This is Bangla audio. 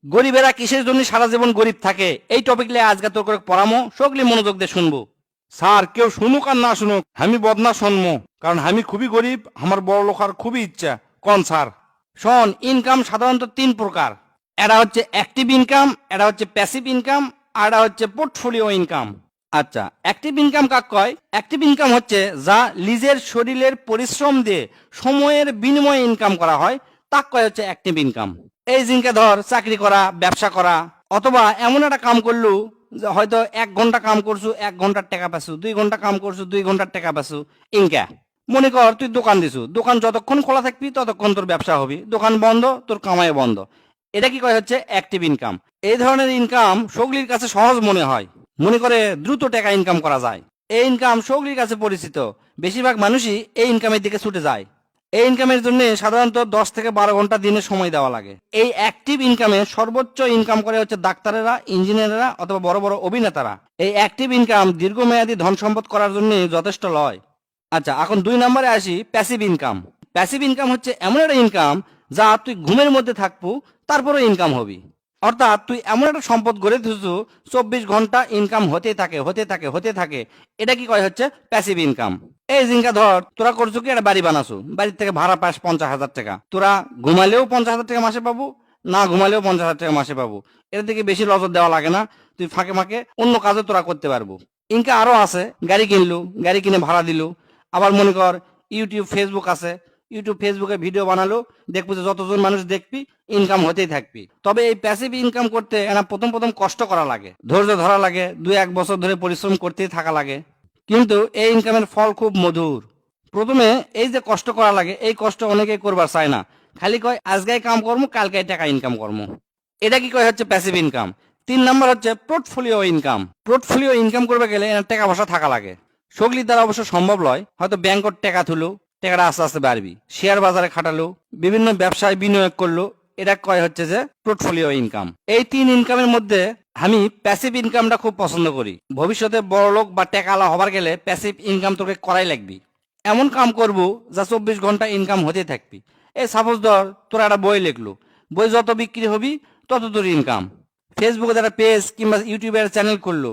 গরিবেরা কিসের জন্য সারা জীবন গরিব থাকে, এই টপিক নিয়ে আজকে তোর করে পড়ামো, সকলে মনোযোগ দিয়ে শুনবো। স্যার, কেউ শুনুক আর না শুনুক, আমি বদনা শুনবো, কারণ আমি খুবই গরিব, আমার বড় লোক আর খুবই ইচ্ছা। কোন স্যার? শোন, ইনকাম সাধারণত তিন প্রকার। এটা হচ্ছে অ্যাক্টিভ ইনকাম, এটা হচ্ছে প্যাসিভ ইনকাম, আর এটা হচ্ছে পোর্টফোলিও ইনকাম। আচ্ছা, অ্যাক্টিভ ইনকাম কাক কয়? অ্যাক্টিভ ইনকাম হচ্ছে যা নিজের শরীরের পরিশ্রম দিয়ে সময়ের বিনিময়ে ইনকাম করা হয়, তাক কয় হচ্ছে অ্যাক্টিভ ইনকাম। এই জিনকে ধর চাকরি করা, ব্যবসা করা, অথবা এমন একটা কাম করলু যে হয়তো 1 ঘন্টা কাম করছু, 1 ঘন্টার টাকা পাচ্ছু, 2 ঘন্টা কাম করছু, 2 ঘন্টার টাকা পাচ্ছু। ইনকা মনে কর তুই দোকান দিছু, দোকান যতক্ষণ খোলা থাকবি ততক্ষণ তোর ব্যবসা হবে, দোকান বন্ধ তোর কামাই বন্ধ। এটা কি কয় হচ্ছে অ্যাক্টিভ ইনকাম। এই ধরনের ইনকাম সগলির কাছে সহজ মনে হয়, মনে করে দ্রুত টাকা ইনকাম করা যায়। এই ইনকাম সগলির কাছে পরিচিত, বেশিরভাগ মানুষই এই ইনকামের দিকে ছুটে যায়। এই ইনকামের জন্য সাধারণত 10 থেকে 12 ঘন্টা দিনে সময় দেওয়া লাগে। এই অ্যাক্টিভ ইনকামে সর্বোচ্চ ইনকাম করে হচ্ছে ডাক্তারেরা, ইঞ্জিনিয়াররা অথবা বড় বড় অভিনেতারা। এই অ্যাক্টিভ ইনকাম দীর্ঘমেয়াদী ধন সম্পদ করার জন্য যথেষ্ট লয়। আচ্ছা, এখন 2 নম্বরে আসি, প্যাসিভ ইনকাম। প্যাসিভ ইনকাম হচ্ছে এমন একটা ইনকাম যা তুই ঘুমের মধ্যে থাকবো তারপরে ইনকাম হবি। অর্থাৎ তুই এমন একটা সম্পদ গড়ে তুলছু, 24 ঘন্টা ইনকাম হতে থাকে হতে থাকে হতে থাকে। এটা কি কয় হচ্ছে প্যাসিভ ইনকাম। এই জিনকা ধর তোরা করছো কি, একটা বাড়ি বানাছো, বাড়ির থেকে ভাড়া পাস 50,000 টাকা, তোরা ঘুমালেও 50,000 টাকা মাসে পাবো, না ঘুমালেও 50,000 টাকা মাসে পাবো। এর থেকে বেশি নজর দেওয়া লাগে না, তুই ফাঁকে ফাঁকে অন্য কাজও তোরা করতে পারবো। ইনকা আরো আছে, গাড়ি কিনলু, গাড়ি কিনে ভাড়া দিলু। আবার মনে কর ইউটিউব ফেসবুক আছে, ইউটিউব ফেসবুকে ভিডিও বানালো, দেখবো যে যতজন মানুষ দেখবি ইনকাম হতেই থাকবি। তবে এই প্যাসিভ ইনকাম করতে এনা প্রথম প্রথম কষ্ট করা লাগে, ধৈর্য ধরা লাগে, 2-1 বছর ধরে পরিশ্রম করতেই থাকা লাগে। কিন্তু এই ইনকামের ফল খুব মধুর। প্রথমে এই যে কষ্ট করা লাগে, এই কষ্ট অনেকেই করবার চায় না, খালি কয় আজকে কাম কর্ম, কালকে টাকা ইনকাম কর্ম। এটা কি কয় হচ্ছে প্যাসিভ ইনকাম। 3 নম্বর হচ্ছে পোর্টফোলিও ইনকাম। পোর্টফোলিও ইনকাম করবে গেলে এনার টাকা পয়সা থাকা লাগে। সগলির দ্বারা অবশ্য সম্ভব নয়, হয়তো ব্যাংকত টাকা তুলো, টাকাটা আস্তে আস্তে বাড়বি, শেয়ার বাজারে খাটালো, বিভিন্ন ব্যবসায় বিনিয়োগ করলো। এটা কয় হচ্ছে যে পোর্টফোলিও ইনকাম। এই 3 ইনকামের মধ্যে আমি প্যাসিভ ইনকামটা খুব পছন্দ করি। ভবিষ্যতে বড় লোক বা টাকাওয়ালা হবার গেলে প্যাসিভ ইনকাম তোকে করাই লাগবি। এমন কাম করবো যা 24 ঘন্টা ইনকাম হতে থাকবি। এই সাপোজ ধর তোরা একটা বই লিখলো, বই যত বিক্রি হবি তত তোর ইনকাম। ফেসবুকে যারা পেজ কিংবা ইউটিউবের চ্যানেল করলো,